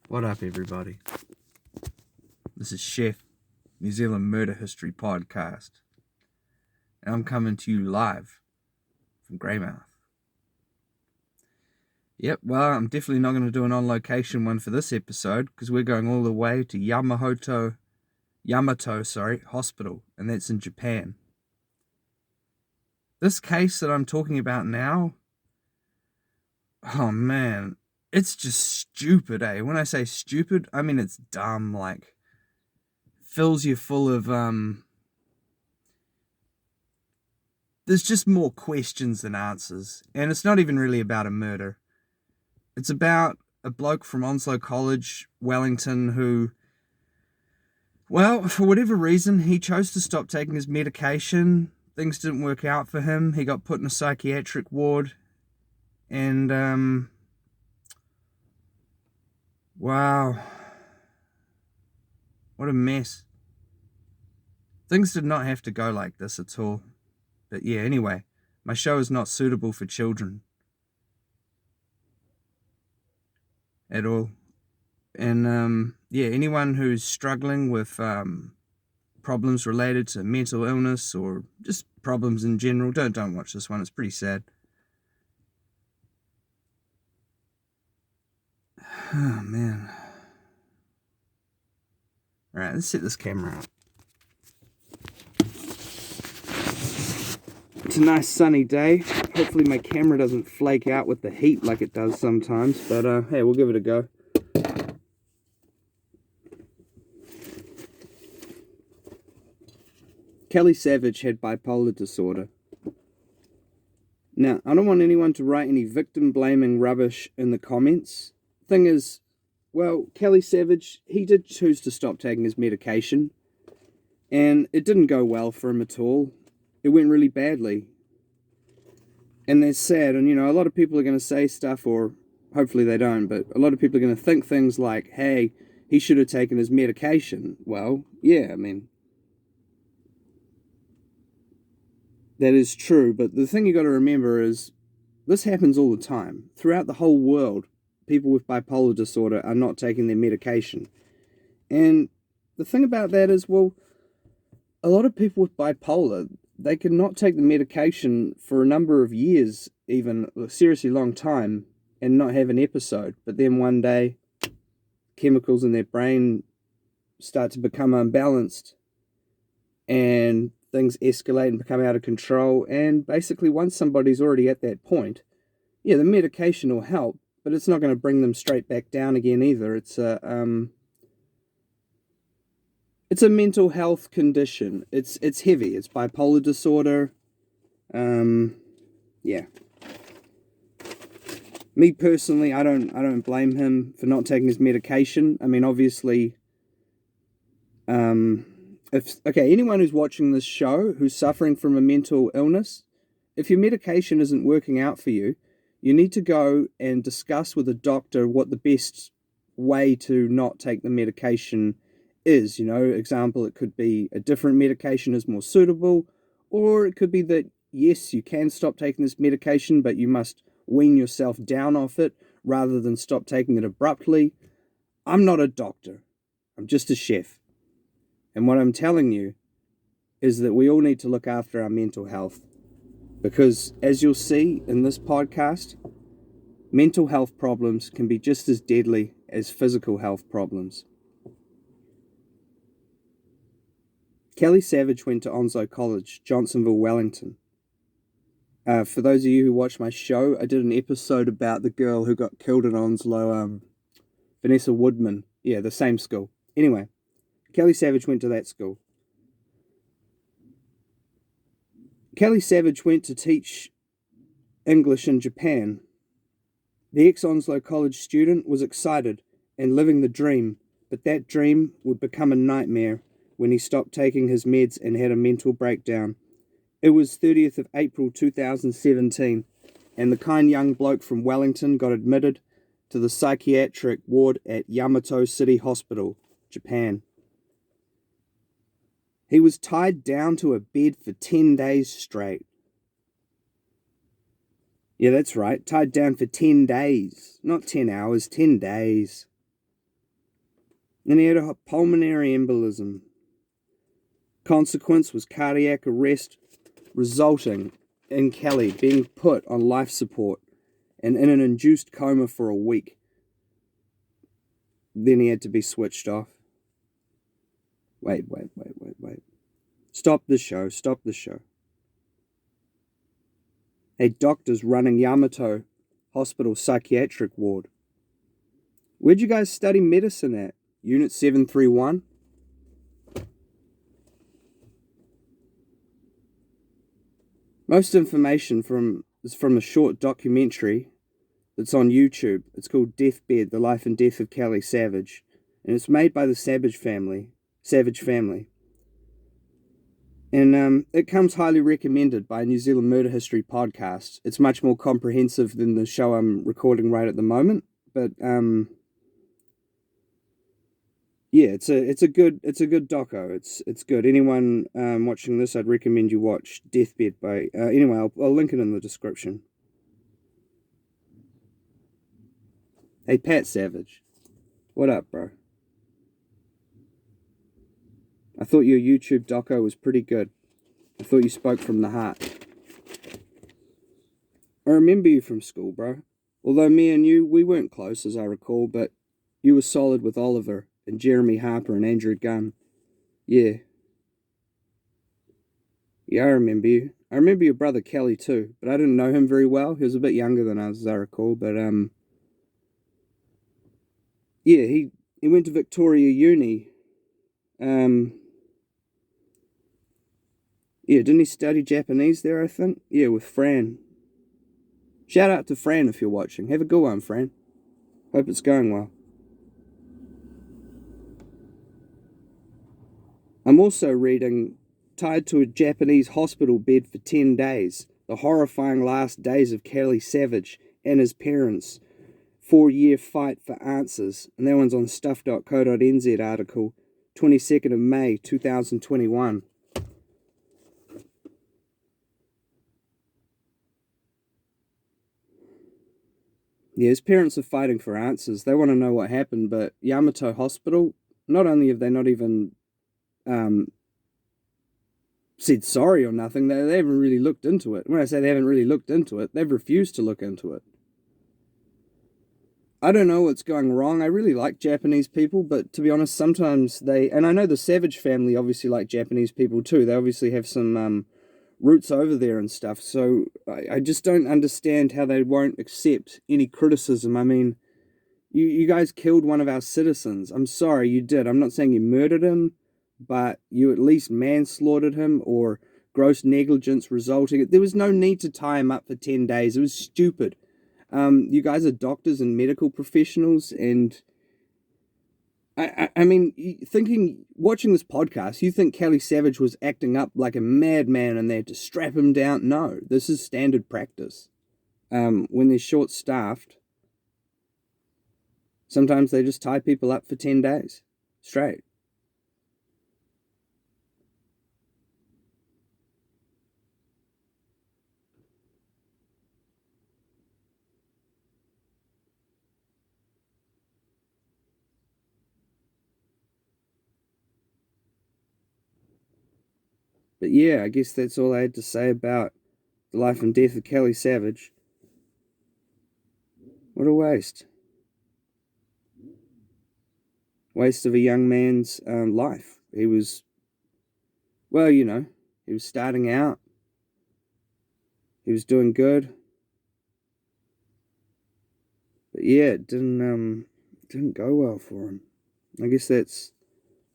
What up, everybody? This is Chef, New Zealand Murder History Podcast, and I'm coming to you live from Greymouth. Yep, well, I'm definitely not going to do an on-location one for this episode because we're going all the way to Yamato Hospital, and that's in Japan. This case that I'm talking about now, oh man, it's just stupid, eh? When I say stupid, I mean it's dumb, like, fills you full of, there's just more questions than answers. And it's not even really about a murder. It's about a bloke from Onslow College, Wellington, who, well, for whatever reason, he chose to stop taking his medication. Things didn't work out for him. He got put in a psychiatric ward. And, wow. What a mess. Things did not have to go like this at all. But yeah, anyway, my show is not suitable for children at all. And yeah, anyone who's struggling with problems related to mental illness or just problems in general, don't watch this one. It's pretty sad. Oh man. Alright, let's set this camera up. It's a nice sunny day. Hopefully my camera doesn't flake out with the heat like it does sometimes, but hey, we'll give it a go. Kelly Savage had bipolar disorder. Now, I don't want anyone to write any victim-blaming rubbish in the comments. Thing is, well, Kelly Savage, he did choose to stop taking his medication, and it didn't go well for him at all. It went really badly. And that's sad, and a lot of people are going to say stuff, or hopefully they don't, but a lot of people are going to think things like, hey, he should have taken his medication. Well, yeah, I mean, that is true, but the thing you got to remember is this happens all the time. Throughout the whole world, people with bipolar disorder are not taking their medication. And the thing about that is, well, a lot of people with bipolar, they can not take the medication for a number of years, even a seriously long time, and not have an episode. But then one day, chemicals in their brain start to become unbalanced, and things escalate and become out of control. And basically, once somebody's already at that point, yeah, the medication will help, but it's not going to bring them straight back down again either. It's a mental health condition. It's heavy. It's bipolar disorder. Yeah. Me personally, I don't blame him for not taking his medication. I mean, obviously, anyone who's watching this show who's suffering from a mental illness, if your medication isn't working out for you, you need to go and discuss with a doctor what the best way to not take the medication is. Example, it could be a different medication is more suitable, or it could be that, yes, you can stop taking this medication, but you must wean yourself down off it rather than stop taking it abruptly. I'm not a doctor. I'm just a chef. And what I'm telling you is that we all need to look after our mental health. Because as you'll see in this podcast, mental health problems can be just as deadly as physical health problems. Kelly Savage went to Onslow College, Johnsonville, Wellington. For those of you who watch my show, I did an episode about the girl who got killed at Onslow, Vanessa Woodman. Yeah, the same school. Anyway, Kelly Savage went to that school. Kelly Savage went to teach English in Japan. The ex-Onslow College student was excited and living the dream, but that dream would become a nightmare when he stopped taking his meds and had a mental breakdown. It was 30th of April 2017, and the kind young bloke from Wellington got admitted to the psychiatric ward at Yamato City Hospital, Japan. He was tied down to a bed for 10 days straight. Yeah, that's right, tied down for 10 days. Not 10 hours, 10 days. And he had a pulmonary embolism. Consequence was cardiac arrest, resulting in Kelly being put on life support and in an induced coma for a week. Then he had to be switched off. Wait. Stop the show. Hey, doctors running Yamato Hospital Psychiatric Ward. Where'd you guys study medicine at? Unit 731? Most information is from a short documentary that's on YouTube. It's called Deathbed, The Life and Death of Kelly Savage. And it's made by the Savage family. And it comes highly recommended by New Zealand Murder History Podcast. It's much more comprehensive than the show I'm recording right at the moment. But yeah, it's a good doco. It's good. Anyone watching this, I'd recommend you watch Deathbed by. Anyway, I'll link it in the description. Hey, Pat Savage, what up, bro? I thought your YouTube doco was pretty good. I thought you spoke from the heart. I remember you from school, bro. Although me and you, we weren't close, as I recall, but you were solid with Oliver and Jeremy Harper and Andrew Gunn. Yeah. Yeah, I remember you. I remember your brother Kelly too, but I didn't know him very well. He was a bit younger than us, as I recall, but yeah, he went to Victoria Uni. Yeah, didn't he study Japanese there, I think? Yeah, with Fran. Shout out to Fran if you're watching. Have a good one, Fran. Hope it's going well. I'm also reading Tied to a Japanese Hospital Bed for 10 Days, The Horrifying Last Days of Kelly Savage and His Parents, 4-year Fight for Answers. And that one's on stuff.co.nz article, 22nd of May, 2021. Yeah, his parents are fighting for answers. They want to know what happened, but Yamato Hospital, not only have they not even said sorry or nothing, they haven't really looked into it. When I say they haven't really looked into it, they've refused to look into it. I don't know what's going wrong. I really like Japanese people, but to be honest, sometimes and I know the Savage family obviously like Japanese people too. They obviously have some roots over there and stuff. So I just don't understand how they won't accept any criticism. I mean, you guys killed one of our citizens. I'm sorry, you did. I'm not saying you murdered him, but you at least manslaughtered him or gross negligence resulting. There was no need to tie him up for 10 days. It was stupid. You guys are doctors and medical professionals, and I mean, watching this podcast, you think Kelly Savage was acting up like a madman and they had to strap him down? No, this is standard practice. When they're short-staffed, sometimes they just tie people up for 10 days straight. But yeah, I guess that's all I had to say about the life and death of Kelly Savage. What a waste. Waste of a young man's life. He was, well, he was starting out. He was doing good. But yeah, it didn't go well for him. I guess that's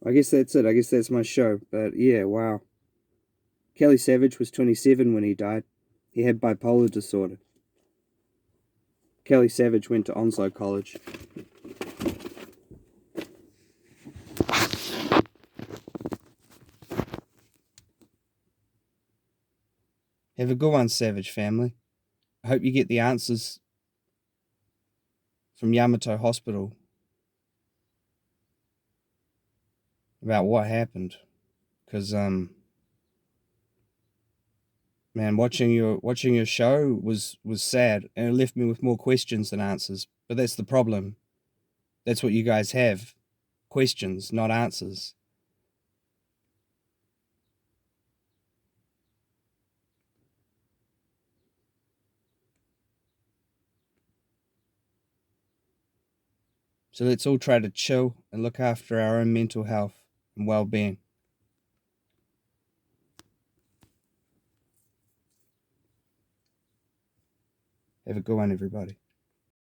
it. I guess that's my show. But yeah, wow. Kelly Savage was 27 when he died. He had bipolar disorder. Kelly Savage went to Onslow College. Have a good one, Savage family. I hope you get the answers from Yamato Hospital about what happened. Because, man, watching your show was sad, and it left me with more questions than answers. But that's the problem. That's what you guys have. questions, not answers. So let's all try to chill and look after our own mental health and well-being. Have a good one, everybody.